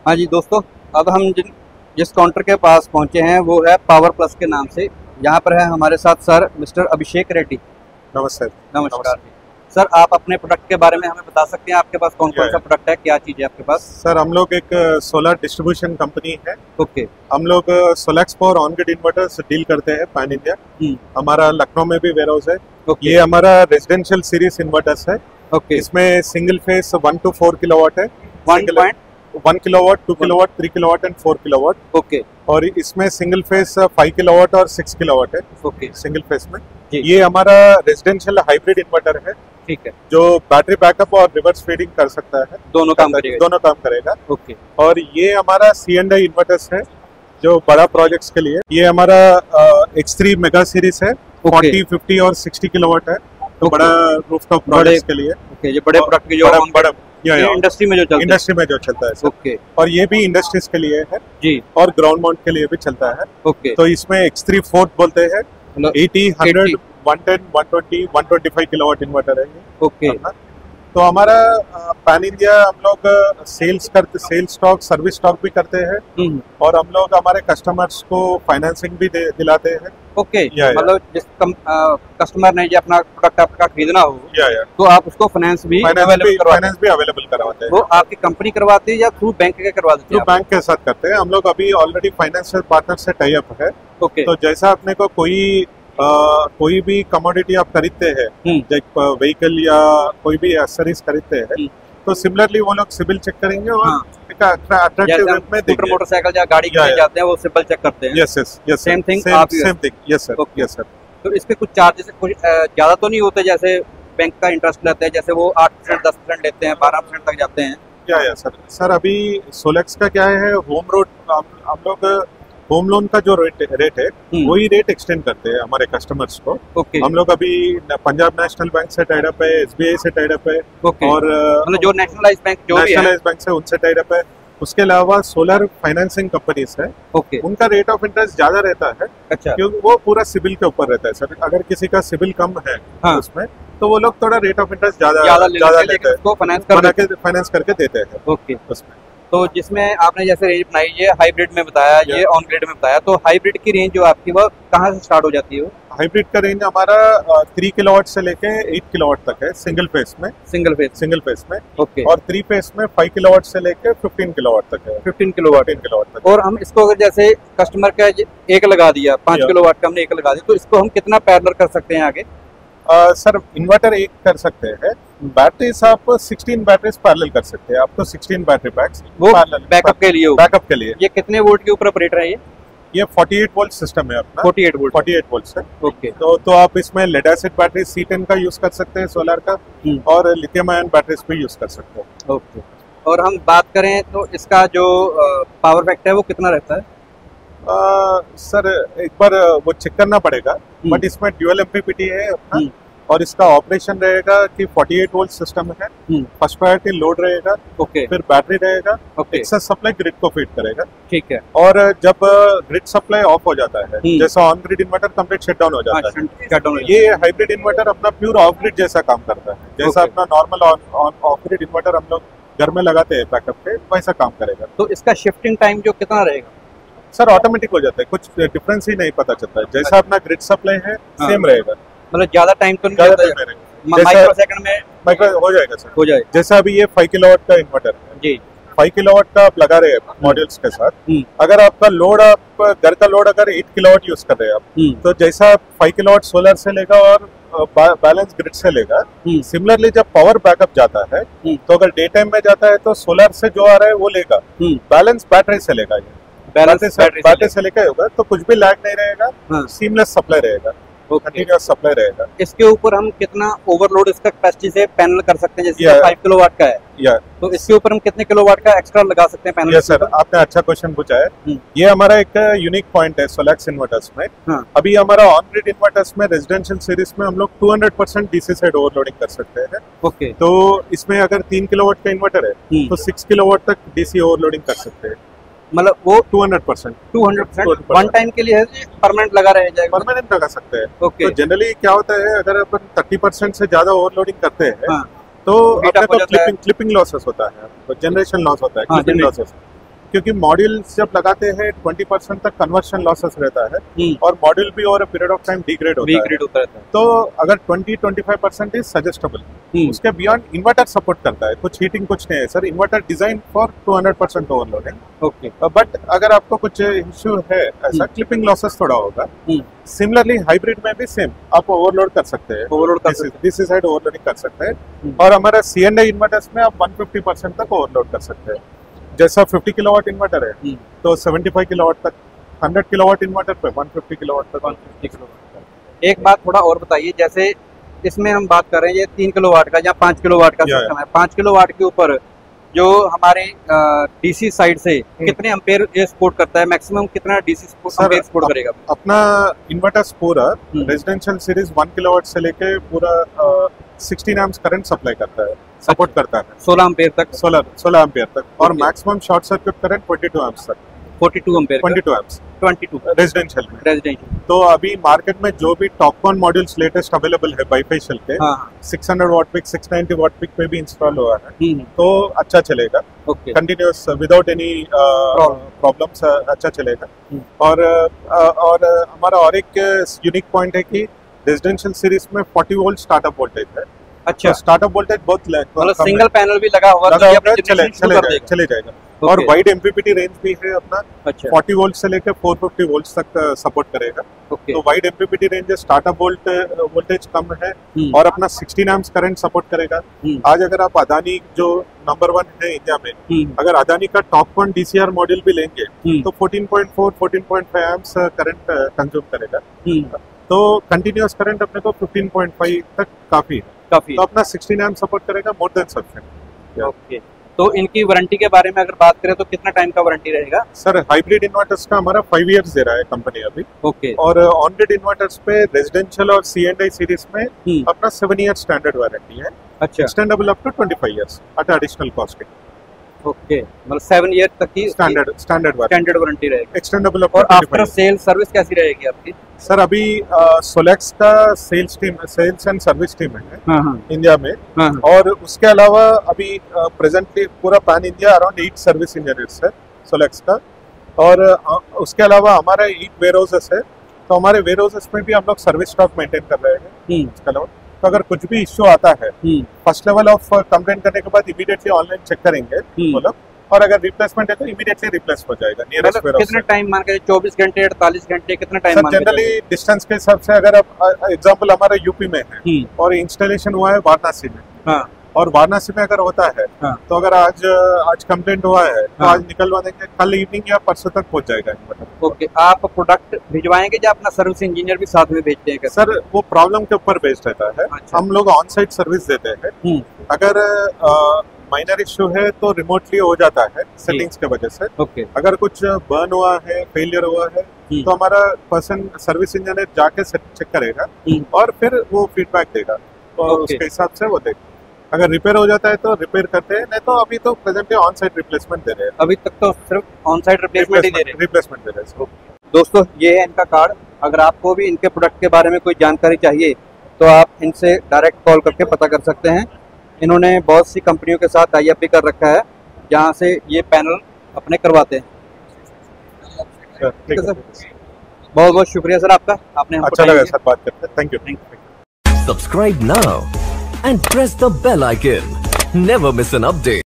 हाँ जी दोस्तों, अब हम जिस काउंटर के पास पहुंचे हैं वो है पावर प्लस के नाम से। यहाँ पर है हमारे साथ सर मिस्टर अभिषेक रेड्डी। नमस्ते। नमस्कार जी। सर, आप अपने प्रोडक्ट के बारे में हमें बता सकते हैं, आपके पास कौन कौन सा प्रोडक्ट है, क्या चीज़ है आपके पास? सर, हम लोग एक सोलर डिस्ट्रीब्यूशन कंपनी है। ओके। हम लोग Solax for on grid inverters deal करते हैं पैन इंडिया। हमारा लखनऊ में भी वेयर हाउस है। ये हमारा रेजिडेंशियल सीरीज इन्वर्टर्स है। ओके। इसमें सिंगल फेस 1 to 4 किलोवाट है। 1 kilowatt, 2 kilowatt, 3 kilowatt and 4 kilowatt. Okay. और इसमें सिंगल फेस 5 किलोवाट और 6 किलोवाट है। ओके। सिंगल फेस में ये हमारा रेजिडेंशियल हाइब्रिड इन्वर्टर है। ठीक है। जो बैटरी बैकअप और रिवर्स फीडिंग कर सकता है, दोनों काम करेगा। ओके। और ये हमारा C&I इन्वर्टर्स है जो बड़ा प्रोजेक्ट्स के लिए। ये हमारा X3 मेगा सीरीज है। 40, 50 और 60 किलोवाट है। तो बड़ा रूफटॉप प्रोजेक्ट्स के लिए। ओके। ये बड़े प्रोडक्ट के जो बड़ा इंडस्ट्री में जो चलता है। ओके। और ये भी इंडस्ट्रीज के लिए है जी, और ग्राउंड माउंट के लिए भी चलता है। ओके। तो इसमें X3 4 बोलते हैं। 80, 100, 110, 120, 125 किलोवाट इन्वर्टर है ये। ओके। तो हमारा पैन इंडिया हम लोग सेल्स स्टॉक, सर्विस स्टॉक भी करते हैं। और हम लोग हमारे कस्टमर्स को फाइनेंसिंग भी दिलाते हैं। ओके। मतलब जिस कस्टमर ने ये अपना प्रोडक्ट आपका खरीदना हो तो आप उसको फाइनेंस भी अवेलेबल करवाते हैं। वो आपकी कंपनी करवाती है या थ्रू बैंक के करवाते हैं? थ्रू बैंक के साथ करते हैं हम लोग। अभी ऑलरेडी फाइनेंशियल पार्टनर से टाई अप है। ओके। तो जैसा अपने को कोई भी कमोडिटी आप खरीदते हैं, व्हीकल या कोई भी एक्सेसरीज खरीदते हैं, तो सिमिलरली वो लोग सिविल चेक करेंगे और अट्रैक्टिव रेट में देंगे। मोटरसाइकिल या गाड़ी के लिए जाते हैं वो सिविल चेक करते हैं। Yes same thing. Yes sir. तो इसके कुछ चार्जेस कुछ ज्यादा तो नहीं होते जैसे बैंक का इंटरेस्ट लेते हैं, जैसे वो 8%, 10% लेते हैं, 12% तक जाते हैं? या सर अभी सोलैक्स का क्या है, हम लोग होम लोन का जो रेट है वही रेट एक्सटेंड करते हैं हमारे कस्टमर्स को। हम लोग अभी पंजाब नेशनल बैंक से टाइड अप है, SBI से टाइड अप है। और मतलब जो नेशनलाइज बैंक से उनसे टाइड अप है। उसके अलावा सोलर फाइनेंसिंग कंपनीज है, उनका रेट ऑफ इंटरेस्ट ज्यादा रहता है। अच्छा। क्योंकि वो पूरा सिविल के ऊपर रहता है सर। अगर किसी का सिविल कम है उसमें तो वो लोग थोड़ा रेट ऑफ इंटरेस्ट ज्यादा लेते हैं, फाइनेंस करके देते हैं उसमें। तो जिसमें आपने जैसे रेंज बनाई, ये हाइब्रिड में बताया, ये ऑन ग्रिड में बताया, तो हाइब्रिड की रेंज जो आपकी वो कहाँ से स्टार्ट हो जाती है? हाइब्रिड का रेंज हमारा 3 किलोवाट से लेके 8 किलोवाट तक है सिंगल फेस में। ओके। और 3 फेस में 5 किलोवाट से लेके 15 किलोवाट तक है। 15 किलोवाट तक। और हम इसको अगर जैसे कस्टमर का एक लगा दिया, 5 किलोवाट का हमने एक लगा दिया, तो इसको हम कितना पैरेलल कर सकते हैं आगे? सर इन्वर्टर एक कर सकते हैं। बैटरीज आप 16 बैटरीज पैरेलल कर सकते हैं। आप तो 16 बैटरी पैक्स वो बैकअप के लिए। ये कितने वोल्ट के ऊपर ऑपरेट है ये 48 वोल्ट सिस्टम है अपना। 48 वोल्ट है। ओके। तो आप इसमें लेड एसिड बैटरी C10 का यूज कर सकते हैं सोलर का, और लिथियम आयन बैटरीज भी यूज कर सकते हैं। ओके। और हम बात करें तो इसका जो पावर फैक्टर है वो कितना रहता है? सर एक बार वो चेक करना पड़ेगा, बट इसमें ड्यूअल MPPT है अपना। और इसका ऑपरेशन रहेगा कि 48 वोल्ट सिस्टम है। फर्स्ट प्रायोरिटी लोड रहेगा। फिर बैटरी रहेगा। एक्सेस सप्लाई ग्रिड को फीड करेगा। ठीक है। और जब ग्रिड सप्लाई ऑफ हो जाता है, जैसा on grid inverter complete shutdown हो जाता है, ये हाइब्रिड इन्वर्टर अपना प्योर ऑफ ग्रिड जैसा काम करता है। जैसा अपना नॉर्मल ऑफ ग्रिड इन्वर्टर हम लोग घर में लगाते हैं बैकअप पे, वैसा काम करेगा। तो इसका शिफ्टिंग टाइम जो कितना रहेगा? सर ऑटोमेटिक हो जाता है, कुछ डिफरेंस ही नहीं पता चलता है। जैसा अपना ग्रिड सप्लाई है सेम रहेगा। मतलब ज्यादा टाइम तो नहीं लगता है, माइक्रोसेकंड में हो जाएगा सर। हो जाएगा। जैसा अभी ये 5 किलोवाट का इन्वर्टर है जी, 5 किलोवाट का आप लगा रहे हैं मॉड्यूल्स के साथ। अगर आपका लोड, आप घर का लोड अगर 8 किलोवाट यूज कर रहे हैं आप, तो जैसा 5 किलोवाट सोलर से लेगा और बैलेंस ग्रिड से लेगा। सिमिलरली जब पावर बैकअप जाता है तो अगर डे टाइम में जाता है तो सोलर से जो आ रहा है वो लेगा, बैलेंस बैटरी से लेगा। ये बैटरी से लेकर होगा तो कुछ भी लैग नहीं रहेगा, सीमलेस सप्लाई रहेगा, कंटीन्यूअस सप्लाई रहेगा। इसके ऊपर हम कितना ओवरलोड इसका कैपेसिटी से पैनल कर सकते हैं? जैसे 5 किलोवाट का है तो इसके ऊपर हम कितने किलोवाट का एक्स्ट्रा लगा सकते हैं पैनल? सर आपने अच्छा क्वेश्चन पूछा है। ये हमारा एक यूनिक पॉइंट है सोलैक्स इन्वर्टर्स में। अभी हमारा ऑन ग्रिड इन्वर्टर्स में रेजिडेंशियल सीरीज में हम लोग 200% डीसी साइड ओवरलोडिंग कर सकते हैं। ओके। तो इसमें अगर 3 किलोवाट का इन्वर्टर है तो 6 किलोवाट तक डीसी ओवरलोडिंग कर सकते हैं। मतलब वो 200% वन टाइम के लिए है, परमानेंट लगा रह जाएगा? परमानेंट लगा सकते हैं। ओके। तो जनरली क्या होता है, अगर अपन 30% से ज्यादा ओवरलोडिंग करते हैं तो क्लिपिंग लॉसेस होता है, जनरेशन लॉस होता है, क्लिपिंग लॉसेस। क्योंकि मॉड्यूल्स जब लगाते हैं 20% तक कन्वर्शन लॉसेस रहता है और मॉड्यूल भी over a period of time degrade होता है। तो अगर 20-25% इज सजेस्टेबल। उसके बियॉन्ड इन्वर्टर सपोर्ट करता है, कुछ हीटिंग कुछ नहीं है sir. Inverter design for 200% overloading. Okay, but अगर आपको कुछ इश्यू है ऐसा, क्लिपिंग लॉसेस थोड़ा होगा। सिमिलरली हाइब्रिड में भी सेम आप ओवरलोड कर सकते हैं, डीसी साइड ओवरलोडिंग कर सकते हैं। और हमारा C&I इन्वर्टर्स में आप 150% तक ओवरलोड कर सकते हैं। जैसा 50 किलोवाट इन्वर्टर है तो 75 किलोवाट तक, 100 किलोवाट इन्वर्टर पे 150 किलोवाट तक। 150 किलोवाट। एक बात थोड़ा और बताइए, जैसे इसमें हम बात कर रहे हैं ये 3 किलोवाट का या 5 किलोवाट का सिस्टम है। 5 किलोवाट के ऊपर जो हमारे डीसी साइड से कितने एम्पेयर ये सपोर्ट करता है, मैक्सिमम कितना डीसी सपोर्ट करेगा? अपना इन्वर्टर्स पूरा रेजिडेंशियल सीरीज 1 किलोवाट से लेके पूरा 16 एम्प्स करंट सप्लाई करता है, सपोर्ट करता है 16 एम्पेयर तक। 16 एम्पेयर तक। और maximum short circuit current 22 amps तक। 42 एम्पेयर, 22 एम्प्स 22 रेजिडेंशियल में। रेजिडेंशियल तो अभी मार्केट में जो भी टॉपकॉन मॉड्यूल्स लेटेस्ट अवेलेबल है बाइफेशियल के, 600 वॉट पिक 690 वॉट पिक पे भी इंस्टॉल हुआ है, तो अच्छा चलेगा। कंटिन्यूअस विदाउट एनी प्रॉब्लम्स अच्छा चलेगा। और हमारा और एक यूनिक पॉइंट है कि रेजिडेंशियल सीरीज में 40 वोल्ट स्टार्टअप वोल्टेज है। अच्छा, तो स्टार्टअप वोल्टेज बहुत मतलब सिंगल पैनल भी लगा होगा तो चले जाएगा। और वाइड एमपीपीटी रेंज भी है अपना। अच्छा। 40 वोल्ट से लेकर 450 वोल्ट तक सपोर्ट करेगा। तो वाइड एमपीपीटी रेंज है, स्टार्टअप वोल्टेज कम है और अपना 16 एम्प्स करंट सपोर्ट करेगा। आज अगर आप अदानी जो नंबर 1 है इंडिया में, अगर अदानी का टॉपकॉन DCR मॉड्यूल भी लेंगे तो 14.4 14.5 एम्प्स करंट कंज्यूम करेगा। तो कंटिन्यूअस करंट अपने को 15.5 तक काफी है। तो अपना 16 एम्प सपोर्ट करेगा, मोर देन सफिशिएंट। ओके, तो इनकी वारंटी के बारे में अगर बात करें तो कितना टाइम का वारंटी रहेगा? सर हाइब्रिड इन्वर्टर्स का हमारा 5 इयर्स दे रहा है कंपनी अभी। ओके। और ऑन ग्रिड इन्वर्टर्स पे रेजिडेंशियल और C&I सीरीज में अपना 7 ईयर स्टैंडर्ड वारंटी है। अच्छा। Extendable up to 25 years at additional costing. Okay, मतलब 7 ईयर तक की स्टैंडर्ड वारंटी रहेगी, एक्सटेंडेबल अप। और आफ्टर सेल सर्विस कैसी रहेगी आपकी? सर अभी सोलेक्स का सेल्स एंड सर्विस टीम है इंडिया में। और उसके अलावा अभी प्रेजेंटली पूरा pan India around 8 service engineers है सोलेक्स का। और उसके अलावा हमारा 8 वेयरहाउसेस है, तो हमारे वेयरहाउसेस में भी हम लोग सर्विस स्टॉक मेंटेन कर रहे हैं। उसके अलावा तो अगर कुछ भी इश्यू आता है, फर्स्ट लेवल ऑफ कंप्लेंट करने के बाद इमीडिएटली ऑनलाइन चेक करेंगे वो लोग, और अगर रिप्लेसमेंट है तो इमीडिएटली रिप्लेस हो जाएगा नियरेस्ट वेयरहाउस। कितना टाइम मान के 24 घंटे 48 घंटे कितना टाइम मान के? जनरली डिस्टेंस के हिसाब से, अगर आप एग्जांपल हमारा यूपी में है और इंस्टॉलेशन हुआ है वाराणसी में, और वाराणसी में अगर होता है तो अगर आज कंप्लेंट हुआ है तो आज निकलवा देंगे, कल इवनिंग या परसों तक पहुंच जाएगा। ओके, आप प्रोडक्ट भिजवाएंगे या अपना सर्विस इंजीनियर भी साथ में भेजते हैं? सर वो प्रॉब्लम के ऊपर बेस्ड रहता है। अच्छा। हम लोग ऑन साइट सर्विस देते हैं। अगर माइनर इश्यू है तो रिमोटली हो जाता है सेटिंग्स के वजह से। ओके। अगर कुछ बर्न हुआ है, फेलियर हुआ है, तो हमारा पर्सन सर्विस इंजीनियर जाके चेक करेगा और फिर वो फीडबैक देगा, तो उसके हिसाब से वो देगा। अगर रिपेयर हो जाता है तो रिपेयर करते हैं, नहीं तो अभी तो प्रेजेंटली ऑन साइट रिप्लेसमेंट दे रहे हैं। अभी तक तो सिर्फ ऑन साइट रिप्लेसमेंट ही दे रहे हैं। दोस्तों ये है इनका कार्ड। अगर आपको भी इनके प्रोडक्ट के बारे में कोई जानकारी चाहिए तो आप इनसे डायरेक्ट कॉल करके पता कर सकते हैं। इन्होंने बहुत सी कंपनियों के साथ टाई अप भी कर रखा है जहाँ से ये पैनल अपने करवाते हैं। बहुत बहुत शुक्रिया सर आपका, आपने अच्छा लगा सर बात करते। Thank you. Subscribe now and press the bell icon. Never miss an update.